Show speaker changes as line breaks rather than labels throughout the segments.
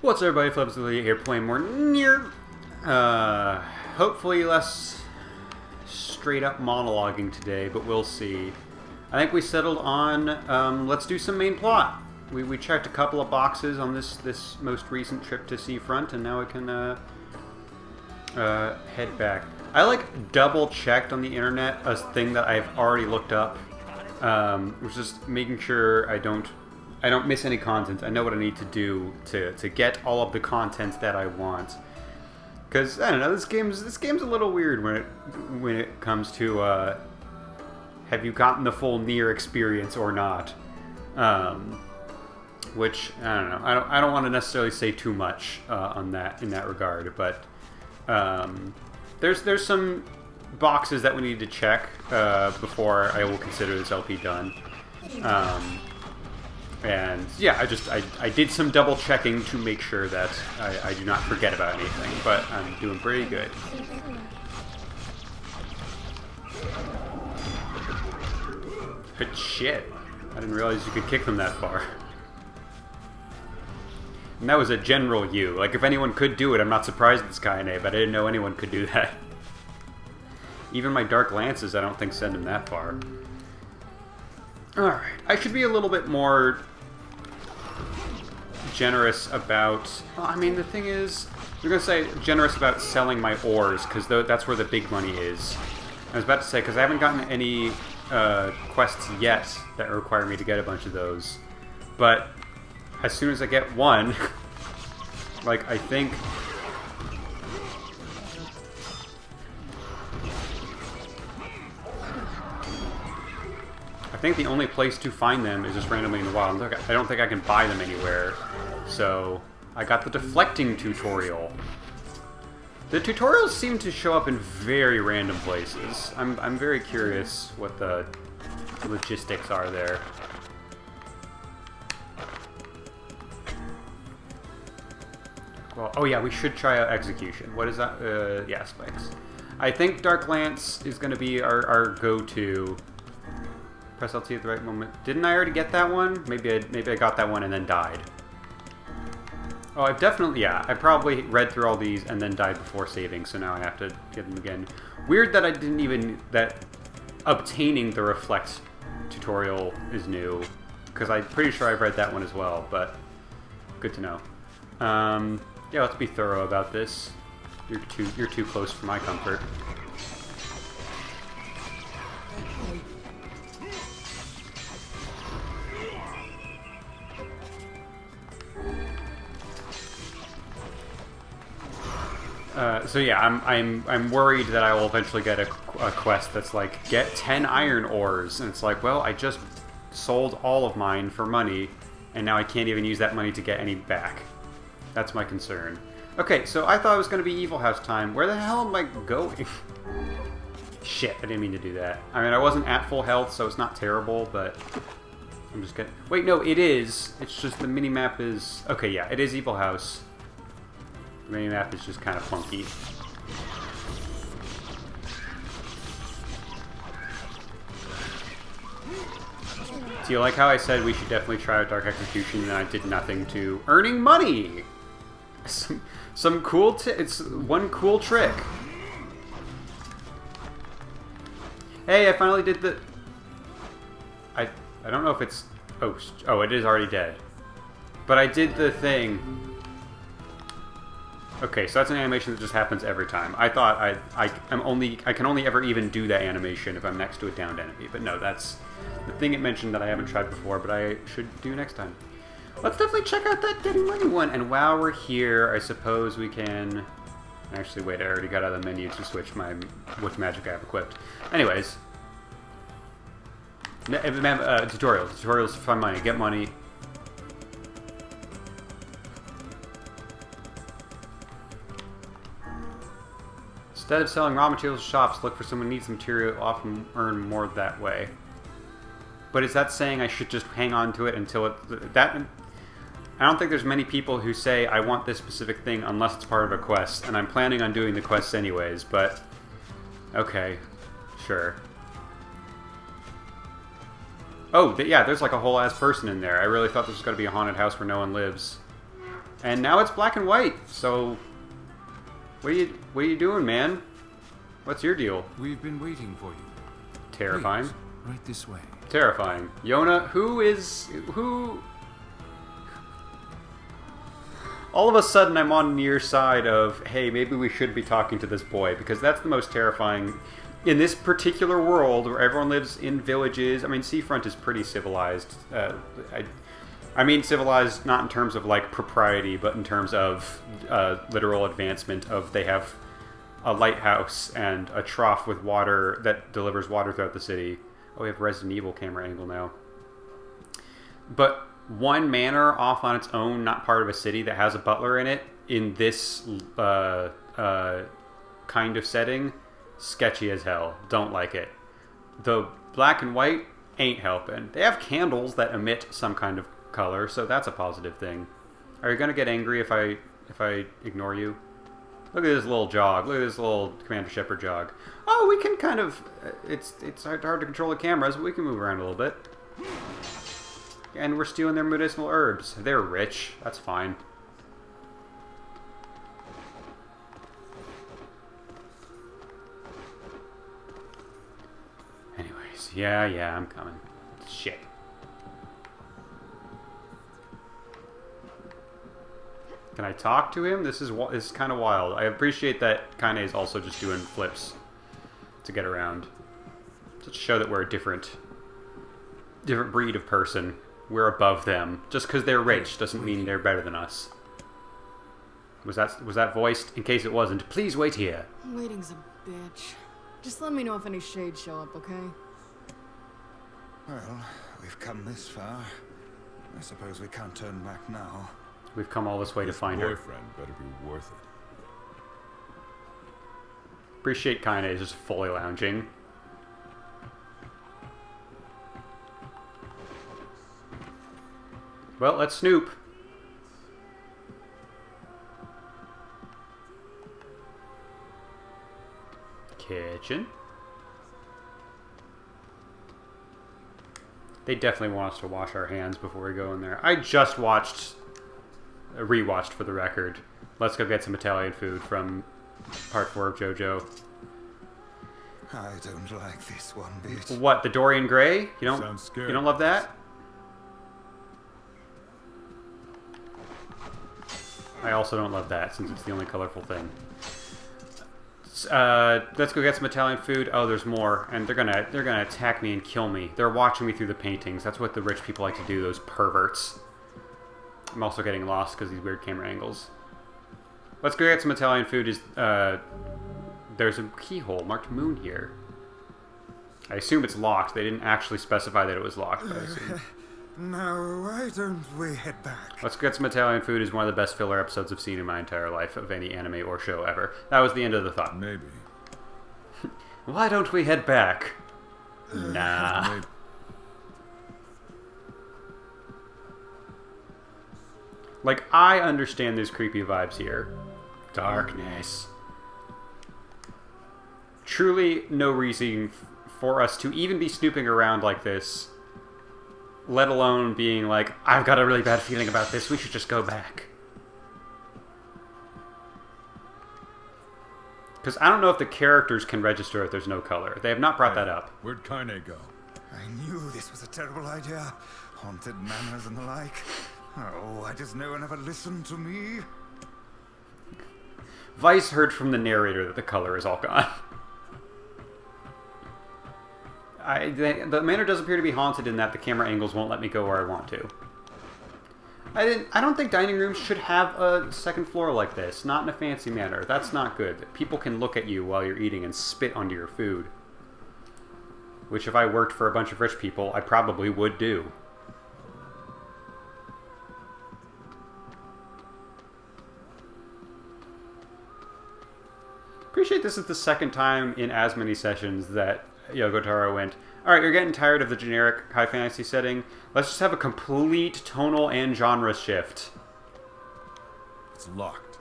What's up, everybody? Flips here playing more NieR. Hopefully less straight up monologuing today, but we'll see. I think we settled on let's do some main plot. We checked a couple of boxes on this most recent trip to Seafront, and now we can head back. I double checked on the internet a thing that I've already looked up, which is just making sure I don't miss any content. I know what I need to do to get all of the content that I want. Because I don't know, this game's a little weird when it comes to have you gotten the full NieR experience or not. Which I don't know. I don't want to necessarily say too much on that in that regard, but there's some boxes that we need to check before I will consider this LP done. And yeah, I did some double checking to make sure that I do not forget about anything, but I'm doing pretty good. But shit, I didn't realize you could kick them that far. And that was a general U. Like, if anyone could do it, I'm not surprised it's Kaine, but I didn't know anyone could do that. Even my Dark Lances, I don't think send him that far. Alright, I should be a little bit more generous about... Well, I mean, the thing is, you're going to say generous about selling my ores, because that's where the big money is. I was about to say, because I haven't gotten any quests yet that require me to get a bunch of those. But as soon as I get one, like, I think... I think the only place to find them is just randomly in the wild. I don't think I can buy them anywhere. So, I got the deflecting tutorial. The tutorials seem to show up in very random places. I'm very curious what the logistics are there. Well, oh yeah, we should try out Execution. What is that? Yeah, Spikes. I think Dark Lance is going to be our go-to. Press LT at the right moment. Didn't I already get that one? Maybe I got that one and then died. Oh, I've definitely, yeah. I probably read through all these and then died before saving, so now I have to get them again. Weird that I didn't even, that obtaining the Reflect tutorial is new, because I'm pretty sure I've read that one as well, but good to know. Yeah, let's be thorough about this. You're too close for my comfort. So yeah, I'm worried that I will eventually get a quest that's like, get 10 iron ores, and it's like, well, I just sold all of mine for money, and now I can't even use that money to get any back. That's my concern. Okay, so I thought it was going to be Evil House time. Where the hell am I going? Shit, I didn't mean to do that. I mean, I wasn't at full health, so it's not terrible, but I'm just getting... Wait, no, it is. It's just the minimap is... Okay, yeah, it is Evil House. The minimap is just kind of funky. Do you like how I said we should definitely try out Dark Execution and I did nothing to earning money? Some cool it's one cool trick. Hey, I finally did the... I don't know if it's... Oh, it is already dead. But I did the thing... Okay, so that's an animation that just happens every time. I thought I can only ever even do that animation if I'm next to a downed enemy, but no, that's the thing it mentioned that I haven't tried before, but I should do next time. Let's definitely check out that Getting Money one, and while we're here, I suppose we can... Actually, wait, I already got out of the menu to switch which magic I have equipped. Anyways. Tutorials. Tutorials to find money, get money. Instead of selling raw materials to shops, look for someone who needs the material. Often earn more that way. But is that saying I should just hang on to it until it... That... I don't think there's many people who say, I want this specific thing unless it's part of a quest. And I'm planning on doing the quests anyways, but... Okay. Sure. Oh, yeah, there's like a whole ass person in there. I really thought this was going to be a haunted house where no one lives. And now it's black and white. So, what are you doing, man? What's your deal?
We've been waiting for you.
Terrifying.
Please, right this way.
Terrifying. Yonah, who... All of a sudden, I'm on NieR's side of, hey, maybe we should be talking to this boy, because that's the most terrifying. In this particular world, where everyone lives in villages, I mean, Seafront is pretty civilized. I mean civilized not in terms of, like, propriety, but in terms of literal advancement of they have a lighthouse and a trough with water that delivers water throughout the city. Oh, we have Resident Evil camera angle now. But one manor off on its own, not part of a city that has a butler in it, in this kind of setting, sketchy as hell. Don't like it. The black and white ain't helping. They have candles that emit some kind of color, so that's a positive thing. Are you gonna get angry if I ignore you? Look at this little jog. Look at this little Commander Shepard jog. Oh, we can kind of... It's hard to control the cameras, but we can move around a little bit. And we're stealing their medicinal herbs. They're rich. That's fine. Anyways, yeah, I'm coming. Shit. Can I talk to him? This is kind of wild. I appreciate that Kaine is also just doing flips to get around. Just to show that we're a different breed of person. We're above them. Just because they're rich doesn't mean they're better than us. Was that voiced? In case it wasn't, please wait here.
Waiting's a bitch. Just let me know if any shades show up, okay?
Well, we've come this far. I suppose we can't turn back now.
We've come all this way to find her.
Boyfriend better be worth it.
Appreciate Kaine is just fully lounging. Well, let's snoop. Kitchen. They definitely want us to wash our hands before we go in there. I just rewatched for the record. Let's go get some Italian food from part 4 of JoJo.
I don't like this one bit.
What, the Dorian Gray? You
Sounds scary.
don't love that? I also don't love that, since it's the only colorful thing. Let's go get some Italian food. Oh, there's more, and they're gonna attack me and kill me. They're watching me through the paintings. That's what the rich people like to do, those perverts. I'm also getting lost because these weird camera angles. Let's go get some Italian food. There's a keyhole marked moon here. I assume it's locked. They didn't actually specify that it was locked, but I assume.
No, why don't we head back?
Let's get some Italian food is one of the best filler episodes I've seen in my entire life of any anime or show ever. That was the end of the thought.
Maybe.
Why don't we head back? Nah.
Maybe.
Like, I understand there's creepy vibes here. Darkness. Truly no reason for us to even be snooping around like this. Let alone being like, I've got a really bad feeling about this, we should just go back. Because I don't know if the characters can register if there's no color. They have not brought that up.
Where'd Kaine go?
I knew this was a terrible idea. Haunted manors and the like. Oh, why does no one ever listen to me?
Weiss heard from the narrator that the color is all gone. The manor does appear to be haunted in that the camera angles won't let me go where I want to. I don't think dining rooms should have a second floor like this. Not in a fancy manner. That's not good. People can look at you while you're eating and spit onto your food. Which if I worked for a bunch of rich people, I probably would do. Appreciate this is the second time in as many sessions that Yoko Taro went, alright, you're getting tired of the generic high fantasy setting. Let's just have a complete tonal and genre shift.
It's locked.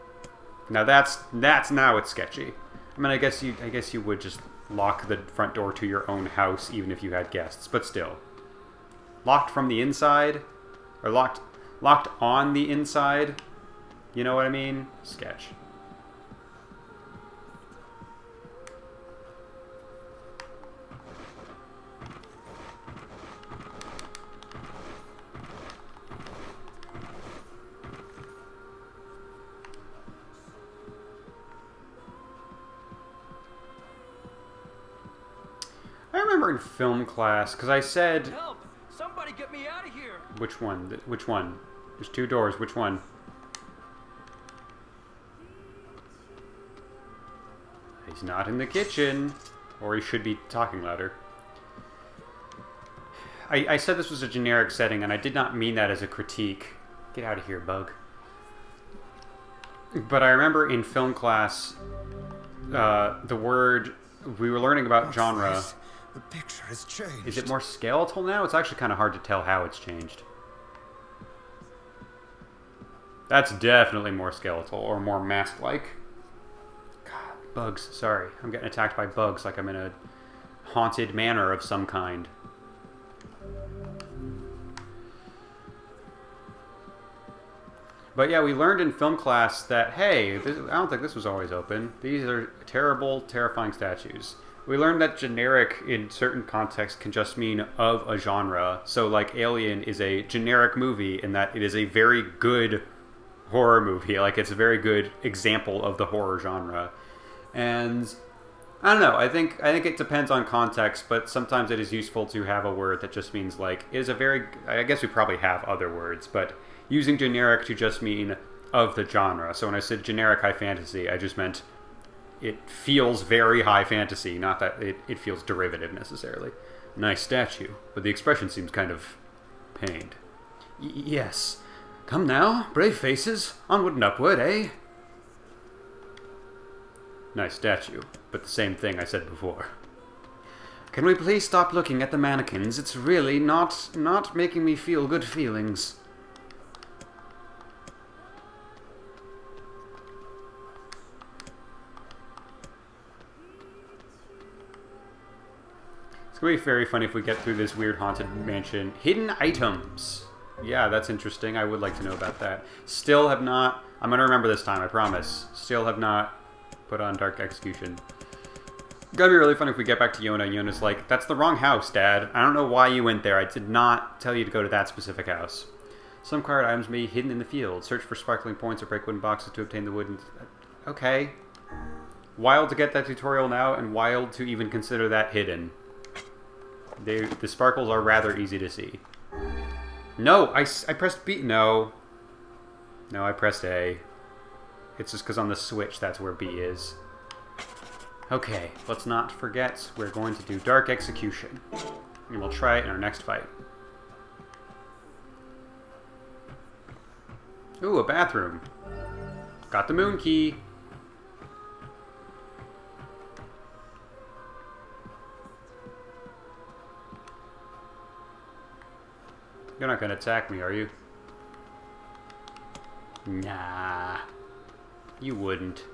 Now now it's sketchy. I mean, I guess you would just lock the front door to your own house even if you had guests, but still. Locked from the inside? Or locked on the inside? You know what I mean? Sketch. I remember in film class, because I said...
Help! Somebody get me out of here!
Which one? Which one? There's 2 doors. Which one? He's not in the kitchen. Or he should be talking louder. I said this was a generic setting, and I did not mean that as a critique. Get out of here, bug. But I remember in film class, the word... We were learning about genre.
Weiss, the picture has changed.
Is it more skeletal now? It's actually kind of hard to tell how it's changed. That's definitely more skeletal, or more mask-like. God, bugs. Sorry. I'm getting attacked by bugs like I'm in a haunted manor of some kind. But yeah, we learned in film class that, hey, I don't think this was always open. These are terrible, terrifying statues. We learned that generic in certain contexts can just mean of a genre. So like Alien is a generic movie in that it is a very good horror movie. Like it's a very good example of the horror genre. And I don't know, I think it depends on context, but sometimes it is useful to have a word that just means like, it is a very, I guess we probably have other words, but using generic to just mean of the genre. So when I said generic high fantasy, I just meant it feels very high fantasy, not that it feels derivative necessarily. Nice statue, but the expression seems kind of pained. Yes. Come now, brave faces, onward and upward, eh? Nice statue, but the same thing I said before. Can we please stop looking at the mannequins? It's really not making me feel good feelings. It's going to be very funny if we get through this weird haunted mansion. Hidden items. Yeah, that's interesting. I would like to know about that. Still have not... I'm going to remember this time, I promise. Still have not put on Dark Execution. Gotta be really funny if we get back to Yonah and Yonah's like, that's the wrong house, Dad. I don't know why you went there. I did not tell you to go to that specific house. Some card items may be hidden in the field. Search for sparkling points or break wooden boxes to obtain the wooden... Okay. Wild to get that tutorial now, and wild to even consider that hidden. The sparkles are rather easy to see. No, I pressed B. No. No, I pressed A. It's just because on the Switch, that's where B is. Okay, let's not forget, we're going to do Dark Execution. And we'll try it in our next fight. Ooh, a bathroom. Got the moon key. You're not gonna attack me, are you? Nah. You wouldn't.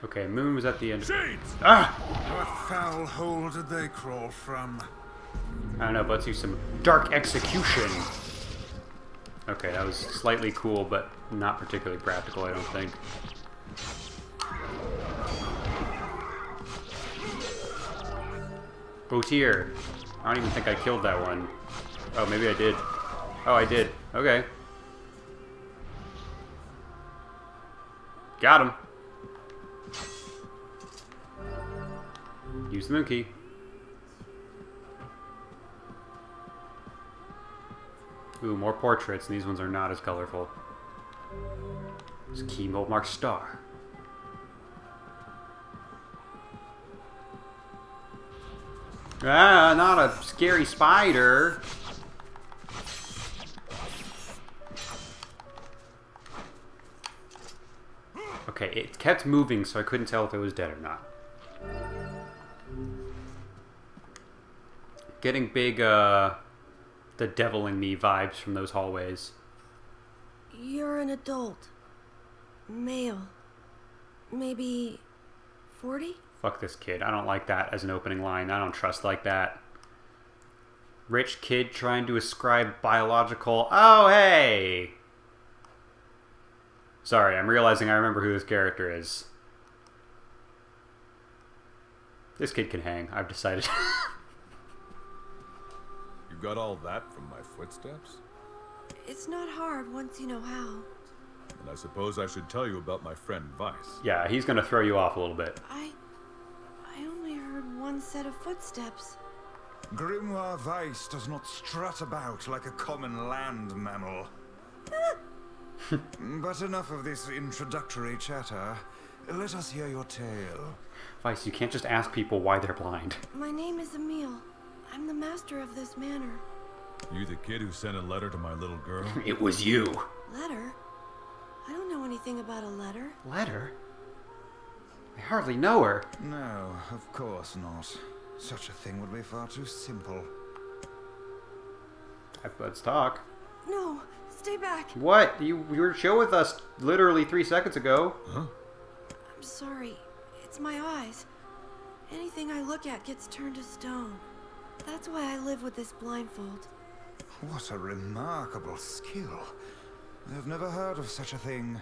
Okay, moon was at the end.
Shades!
Ah!
What foul hole did they crawl from?
I don't know, but let's use some Dark Execution. Okay, that was slightly cool, but not particularly practical, I don't think. Botier. I don't even think I killed that one. Oh, maybe I did. Oh, I did. Okay. Got him. Use the moon key. Ooh, more portraits, and these ones are not as colorful. This keyboard marks star. Ah, not a scary spider. Okay, it kept moving, so I couldn't tell if it was dead or not. Getting big, the devil in me vibes from those hallways.
You're an adult. Male. Maybe 40?
Fuck this kid. I don't like that as an opening line. I don't trust like that. Rich kid trying to ascribe biological... Oh, hey! Sorry, I'm realizing I remember who this character is. This kid can hang, I've decided.
You got all that from my footsteps?
It's not hard once you know how.
And I suppose I should tell you about my friend Weiss.
Yeah, he's gonna throw you off a little bit.
I only heard one set of footsteps.
Grimoire Weiss does not strut about like a common land mammal. But enough of this introductory chatter. Let us hear your tale.
Weiss, you can't just ask people why they're blind.
My name is Emil. I'm the master of this manor.
You the kid who sent a letter to my little girl?
It was you.
Letter? I don't know anything about a letter.
Letter? I hardly know her.
No, of course not. Such a thing would be far too simple.
Let's talk.
No, stay back.
What? You were chill with us literally 3 seconds ago.
Huh?
I'm sorry. It's my eyes. Anything I look at gets turned to stone. That's why I live with this blindfold.
What a remarkable skill. I've never heard of such a thing.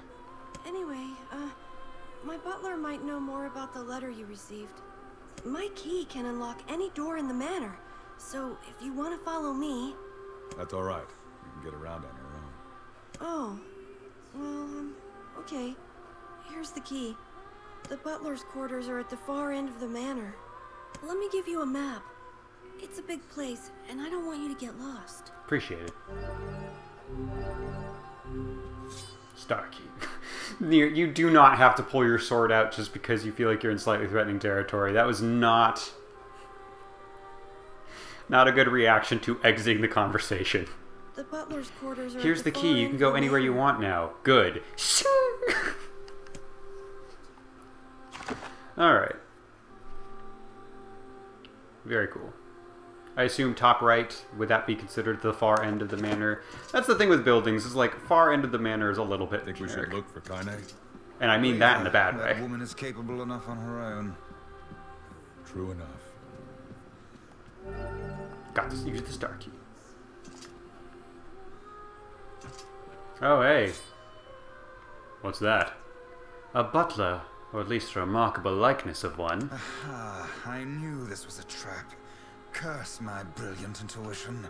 Anyway, my butler might know more about the letter you received. My key can unlock any door in the manor, so if you want to follow me...
That's alright. You can get around on your own.
Oh, well, okay. Here's the key. The butler's quarters are at the far end of the manor. Let me give you a map. It's a big place, and I don't want you to get lost.
Appreciate it. Starkey. NieR, you do not have to pull your sword out just because you feel like you're in slightly threatening territory. That was not a good reaction to exiting the conversation.
The butler's quarters are
Here's
at
the
the
key.
far
You
end
can
of
go
the
anywhere you
manor.
want now. Good. Alright. Very cool. I assume top right, would that be considered the far end of the manor? That's the thing with buildings, is like, far end of the manor is a little bit
Think we
generic.
should look for Kaine?
And I mean that in a bad
That
way.
woman is capable enough on her own.
True enough.
Got to use the star key. Oh, hey. What's that? A butler, or at least a remarkable likeness of one.
Ah, I knew this was a trap. Curse my brilliant intuition.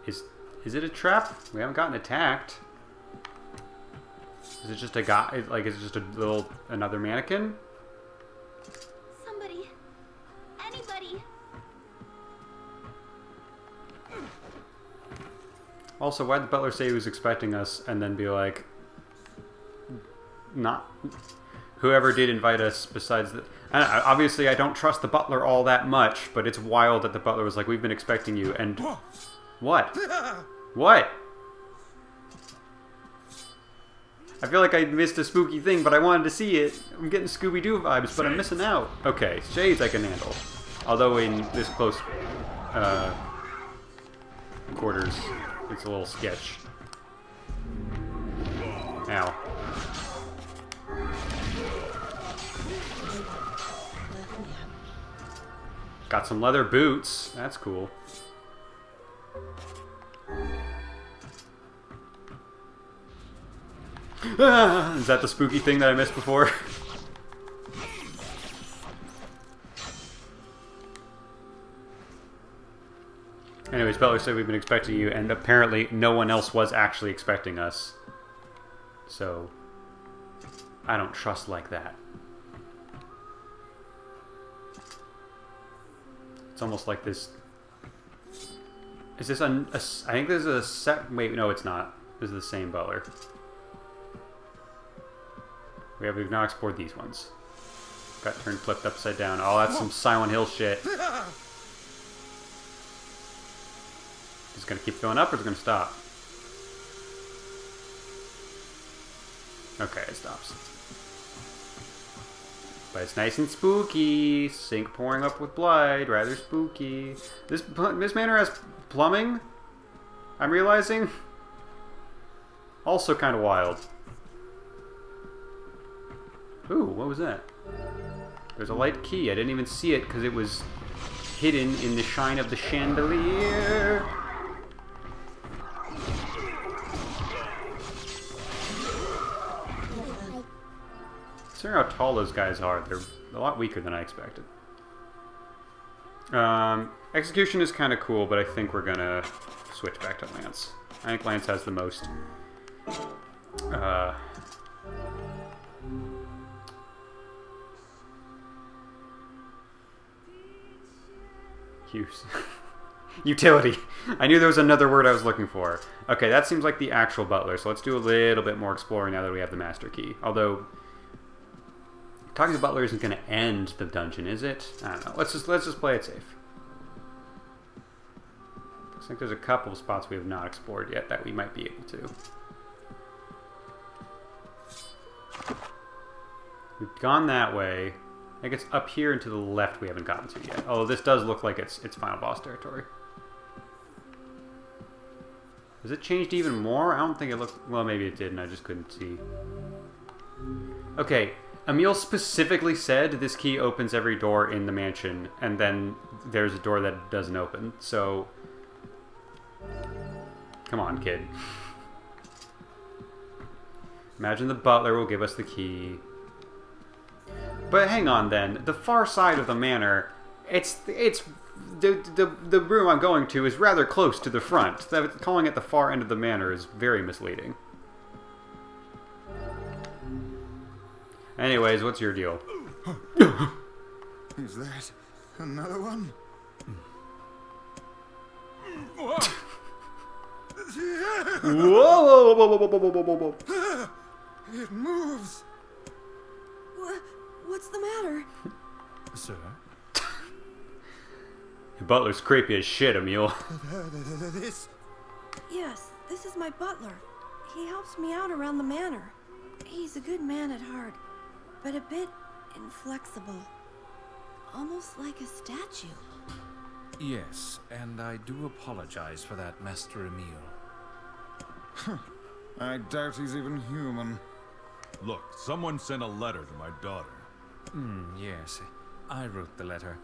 Is it a trap? We haven't gotten attacked. Is it just a guy? Like, is it just a little another mannequin?
Somebody. Anybody.
Also, why'd the butler say he was expecting us and then be like, not whoever did invite us besides the... Obviously, I don't trust the butler all that much, but it's wild that the butler was like, we've been expecting you, and... What? What? I feel like I missed a spooky thing, but I wanted to see it. I'm getting Scooby-Doo vibes, but I'm missing out. Okay, shades I can handle. Although in this close quarters, it's a little sketch. Ow. Got some leather boots. That's cool. Ah, is that the spooky thing that I missed before? Anyways, Butler said we've been expecting you, and apparently no one else was actually expecting us. So, I don't trust like that. It's almost like this... Is this a I think this is a set... Wait, no, it's not. This is the same Butler. We've now explored these ones. Got turned flipped upside down. Oh, that's some Silent Hill shit. Is it gonna keep going up or is it gonna stop? Okay, it stops. But it's nice and spooky. Sink pouring up with blood. Rather spooky. This manor has plumbing, I'm realizing. Also kind of wild. Ooh, what was that? There's a light key. I didn't even see it because it was hidden in the shine of the chandelier. Considering how tall those guys are, they're a lot weaker than I expected. Execution is kind of cool, but I think we're gonna switch back to Lance. I think Lance has the most use. Utility. I knew there was another word I was looking for. Okay, that seems like the actual butler, so let's do a little bit more exploring now that we have the master key. Although, talking to the butler isn't going to end the dungeon, is it? I don't know. Let's just play it safe. I think there's a couple of spots we have not explored yet that we might be able to. We've gone that way. I think it's up here and to the left we haven't gotten to yet. Although this does look like it's final boss territory. Has it changed even more? I don't think it looked... Well, maybe it did and I just couldn't see. Okay, Emil specifically said this key opens every door in the mansion, and then there's a door that doesn't open, so... Come on, kid. Imagine the butler will give us the key. But hang on then, the far side of the manor, the room I'm going to is rather close to the front. Calling it the far end of the manor is very misleading. Anyways, what's your deal?
Is that another one?
Whoa, whoa, whoa, whoa, whoa, whoa, whoa, whoa, whoa.
It moves.
What's the matter?
Sir?
Your butler's creepy as shit, Emil.
This.
Yes, this is my butler. He helps me out around the manor. He's a good man at heart, but a bit inflexible. Almost like a statue.
Yes, and I do apologize for that, Master Emil.
I doubt he's even human.
Look, someone sent a letter to my daughter.
Yes, I wrote the letter.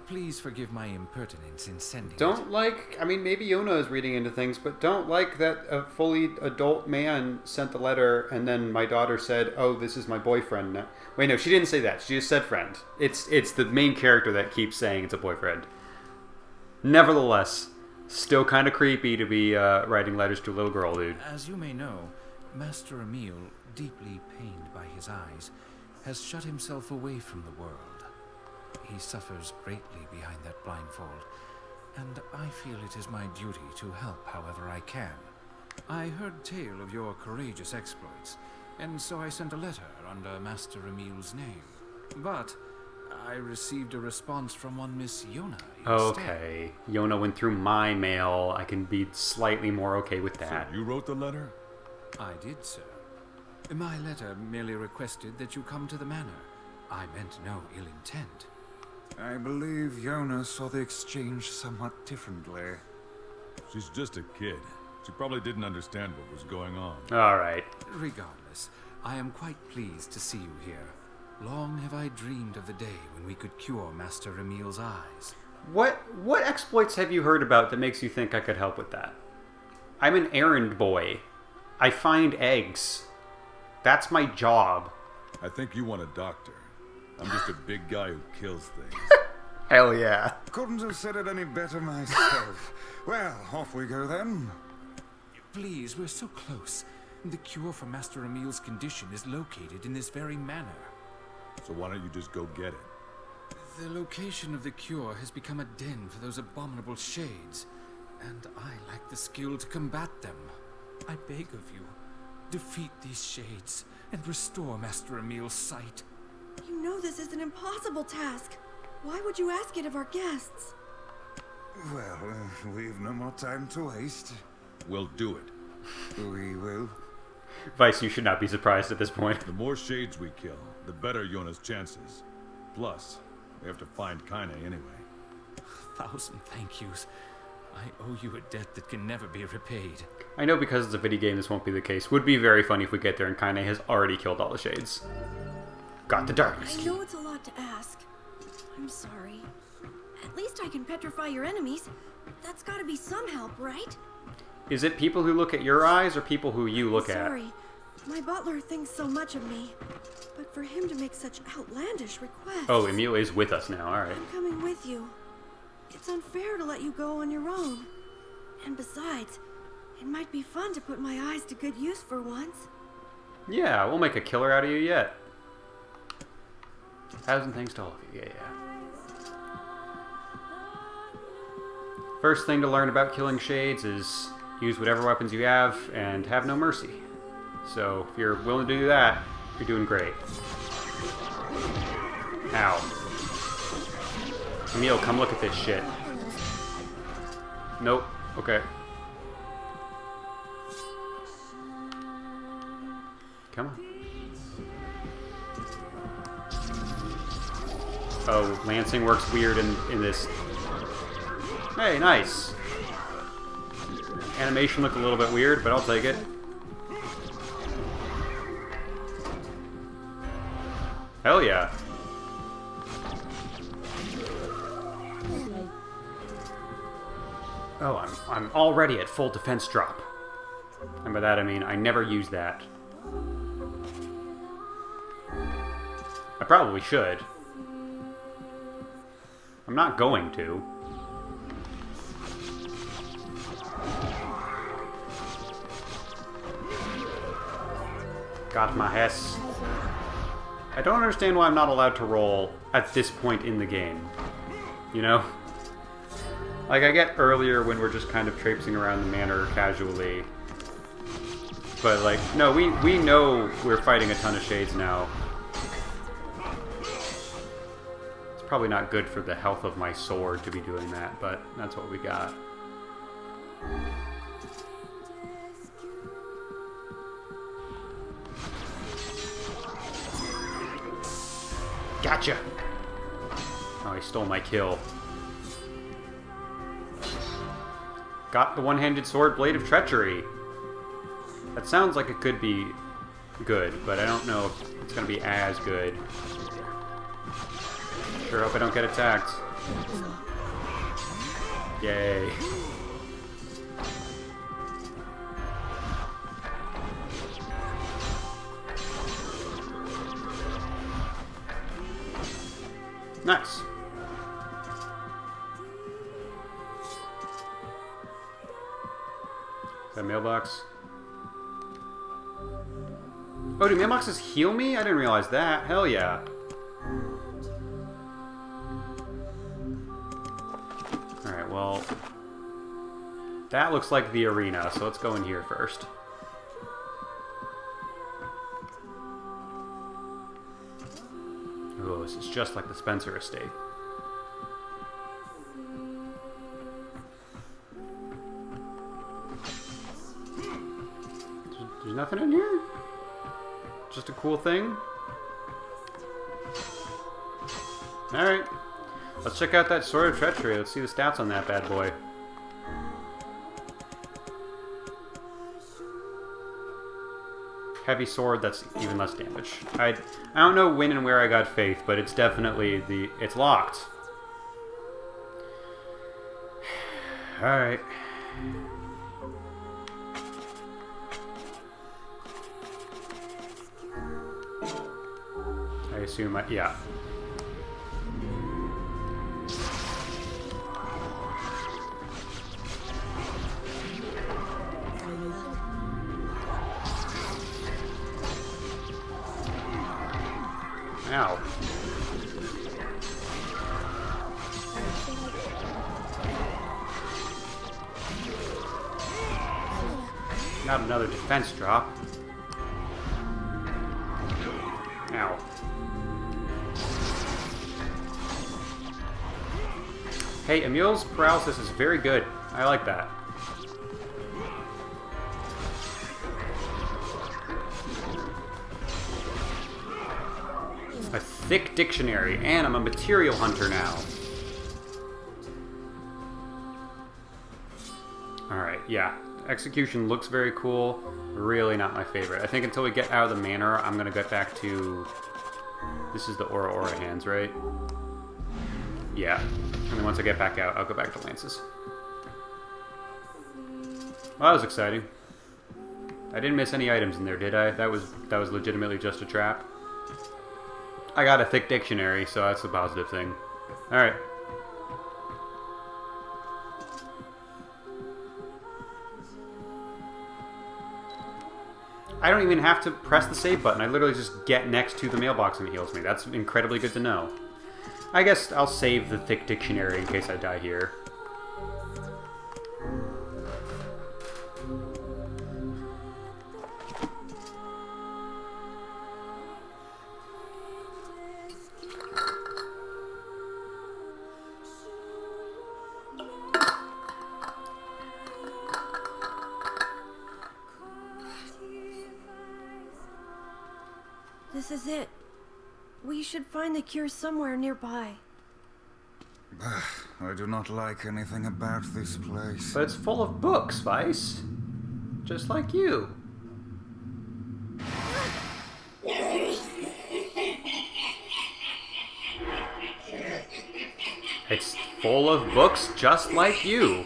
Please forgive my impertinence in sending it.
Don't like, I mean, maybe Yonah is reading into things, but don't like that a fully adult man sent the letter and then my daughter said, oh, this is my boyfriend now. Wait, no, she didn't say that. She just said friend. It's the main character that keeps saying it's a boyfriend. Nevertheless, still kind of creepy to be writing letters to a little girl, dude.
As you may know, Master Emil, deeply pained by his eyes, has shut himself away from the world. He suffers greatly behind that blindfold, and I feel it is my duty to help however I can. I heard tale of your courageous exploits, and so I sent a letter under Master Emil's name. But I received a response from one Miss Yonah instead.
Okay, Yonah went through my mail. I can be slightly more okay with that.
So you wrote the letter?
I did, sir. My letter merely requested that you come to the manor. I meant no ill intent.
I believe Yonah saw the exchange somewhat differently.
She's just a kid. She probably didn't understand what was going on.
Alright.
Regardless, I am quite pleased to see you here. Long have I dreamed of the day when we could cure Master Emil's eyes.
What exploits have you heard about that makes you think I could help with that? I'm an errand boy. I find eggs. That's my job.
I think you want a doctor. I'm just a big guy who kills things.
Hell yeah.
Couldn't have said it any better myself. Well, off we go then.
Please, we're so close. The cure for Master Emil's condition is located in this very manor.
So why don't you just go get it?
The location of the cure has become a den for those abominable shades, and I lack the skill to combat them. I beg of you, defeat these shades and restore Master Emil's sight.
You know this is an impossible task. Why would you ask it of our guests?
Well, we've no more time to waste.
We'll do it.
We will.
Weiss, you should not be surprised at this point.
The more shades we kill, the better Yonah's chances. Plus, we have to find Kaine anyway.
1,000 thank yous. I owe you a debt that can never be repaid.
I know because it's a video game this won't be the case. Would be very funny if we get there and Kaine has already killed all the shades. Got the darkness
I
key.
know it's a lot to ask. I'm sorry. At least I can petrify your enemies. That's gotta be some help, right?
Is it people who look at your eyes or people who you look at?
Sorry. My butler thinks so much of me, but for him to make such outlandish requests...
Oh, Emil is with us now, alright.
I'm coming with you. It's unfair to let you go on your own. And besides, it might be fun to put my eyes to good use for once.
Yeah, we'll make a killer out of you yet. 1,000 thanks to all of you, yeah. First thing to learn about killing shades is use whatever weapons you have and have no mercy. So, if you're willing to do that, you're doing great. Ow. Emil, come look at this shit. Nope. Okay. Come on. Oh, lancing works weird in this. Hey, nice. Animation looked a little bit weird, but I'll take it. Hell yeah. Oh, I'm already at full defense drop. And by that I mean I never use that. I probably should. I'm not going to. Got my ass. I don't understand why I'm not allowed to roll at this point in the game. You know? Like, I get earlier when we're just kind of traipsing around the manor casually. But, like, no, we know we're fighting a ton of shades now. It's probably not good for the health of my sword to be doing that, but that's what we got. Gotcha! Oh, he stole my kill. Got the one-handed sword, Blade of Treachery. That sounds like it could be good, but I don't know if it's going to be as good. Sure hope I don't get attacked. Yay. Nice. Is that mailbox? Oh, do mailboxes heal me? I didn't realize that. Hell yeah. Alright, well... that looks like the arena, so let's go in here first. Oh, this is just like the Spencer estate. There's nothing in here? Just a cool thing? Alright. Let's check out that Sword of Treachery. Let's see the stats on that bad boy. Heavy sword, that's even less damage. I don't know when and where I got Faith, but it's definitely it's locked. Alright. I assume yeah. Ow. Not another defense drop. Ow. Hey, Emil's paralysis is very good. I like that. A thick dictionary, and I'm a material hunter now. Alright, yeah. Execution looks very cool. Really not my favorite. I think until we get out of the manor, I'm gonna get back to... this is the Aura hands, right? Yeah. And then once I get back out, I'll go back to Lances. Well, that was exciting. I didn't miss any items in there, did I? That was legitimately just a trap. I got a thick dictionary, so that's a positive thing. Alright. I don't even have to press the save button. I literally just get next to the mailbox and it heals me. That's incredibly good to know. I guess I'll save the thick dictionary in case I die here.
This is it. We should find the cure somewhere nearby.
I do not like anything about this place.
But it's full of books, Weiss. Just like you. It's full of books just like you.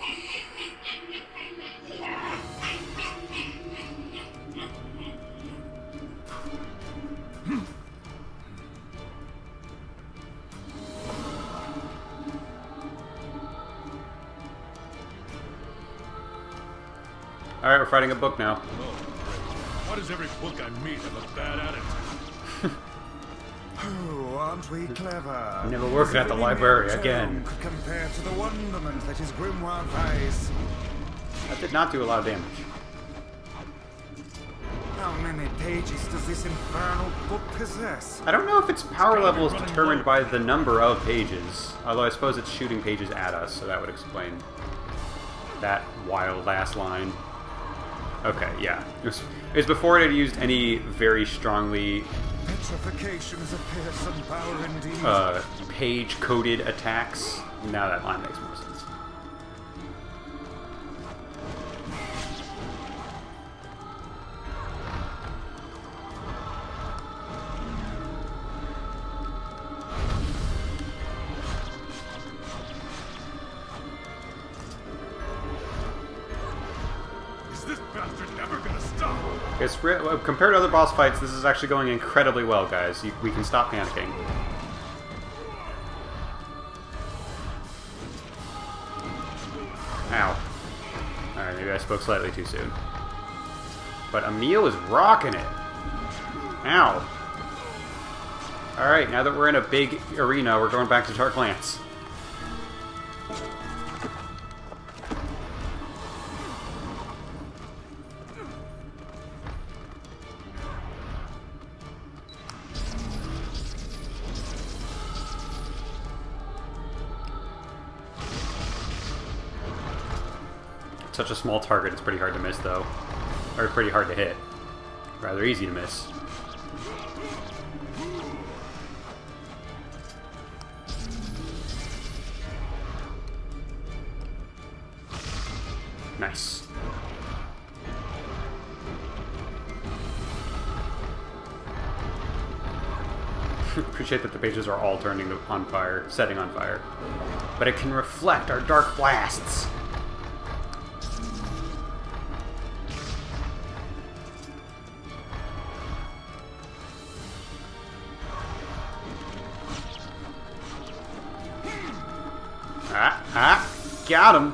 Alright, we're fighting a book now.
Why does every book I meet have a bad attitude?
Oh, aren't we clever?
Never working at the library again.
Could compare to the wonderment that is Grimoire Weiss.
That did not do a lot of damage.
How many pages does this infernal book possess?
I don't know if its power level is determined by the number of pages. Although I suppose it's shooting pages at us, so that would explain that wild-ass line. Okay, yeah. It was before it had used any very strongly
Petrification is a fearsome power indeed.
page-coded attacks. Now that line makes more sense. It's compared to other boss fights, this is actually going incredibly well, guys. We can stop panicking. Ow. Alright, maybe I spoke slightly too soon. But Emil is rocking it. Ow. Alright, now that we're in a big arena, we're going back to Dark Lance. Such a small target, it's pretty hard to miss, though. Or pretty hard to hit. Rather easy to miss. Nice. Appreciate that the pages are all turning on fire, setting on fire. But it can reflect our dark blasts. Got him.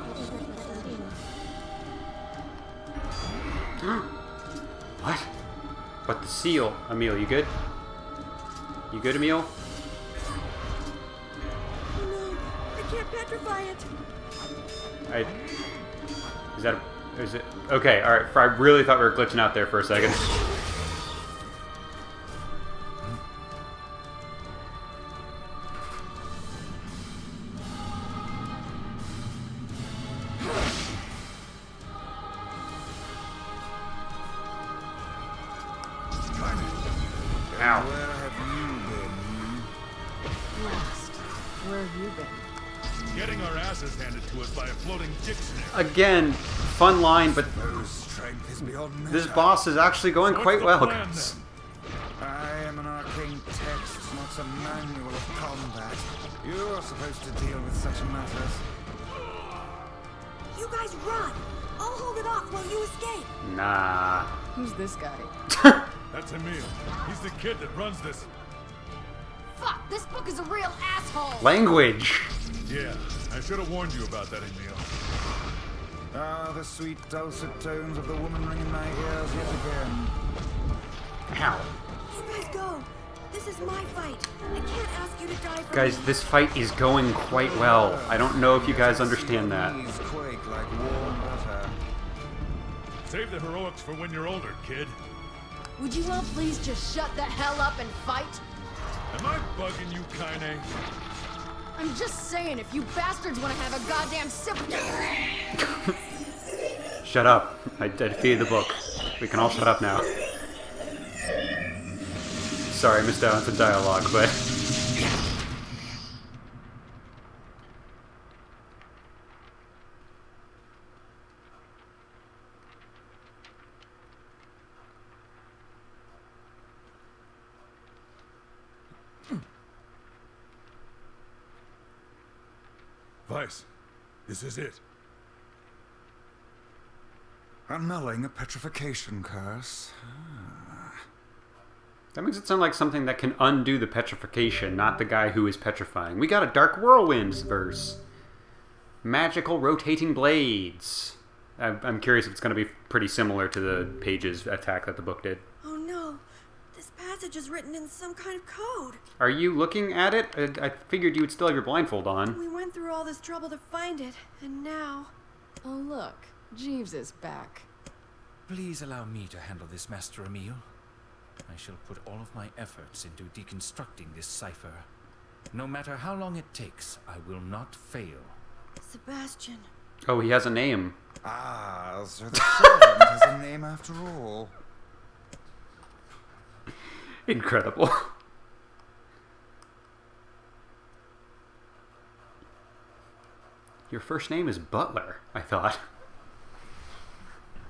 What? But the seal. Emil, you good? You good, Emil?
Oh no, I can't petrify it.
Is that a... Is it... Okay, alright. I really thought we were glitching out there for a second. Ow.
Where have you been?
Lost. Where have you been?
Getting our asses handed to us by a floating dictionary.
Again, fun line, but
Whose strength is beyond measure.
this boss is actually going
So
quite
what's
well,
the plan,
guys.
then?
I am an arcane text, not a manual of combat. You're supposed to deal with such matters.
You guys run! I'll hold it off while you escape!
Nah.
Who's this guy?
That's Emil. He's the kid that runs this.
Fuck! This book is a real asshole!
Language!
Yeah, I should have warned you about that, Emil.
Ah, the sweet dulcet tones of the woman ringing my ears yet again.
Ow.
You guys go. This is my fight. I can't ask you to die for
Guys,
me.
this fight is going quite well. I don't know if you guys understand that.
Knees quake like warm butter.
Save the heroics for when you're older, kid.
Would you all please just shut the hell up and fight?
Am I bugging you, Kaine?
I'm just saying, if you bastards want to have a goddamn sip...
Shut up. I defeated the book. We can all shut up now. Sorry, I missed out on some dialogue, but...
Weiss, this is it.
Annulling a petrification curse.
That makes it sound like something that can undo the petrification, not the guy who is petrifying. We got a Dark Whirlwinds verse. Magical rotating blades. I'm curious if it's going to be pretty similar to the pages attack that the book did.
Oh no. This passage is written in some kind of code.
Are you looking at it? I figured you would still have your blindfold on.
We went through all this trouble to find it, and now...
Oh look, Jeeves is back.
Please allow me to handle this, Master Emil. I shall put all of my efforts into deconstructing this cipher. No matter how long it takes, I will not fail.
Sebastian.
Oh, he has a name.
Ah, so the servant has a name after all.
Incredible. Your first name is Butler, I thought.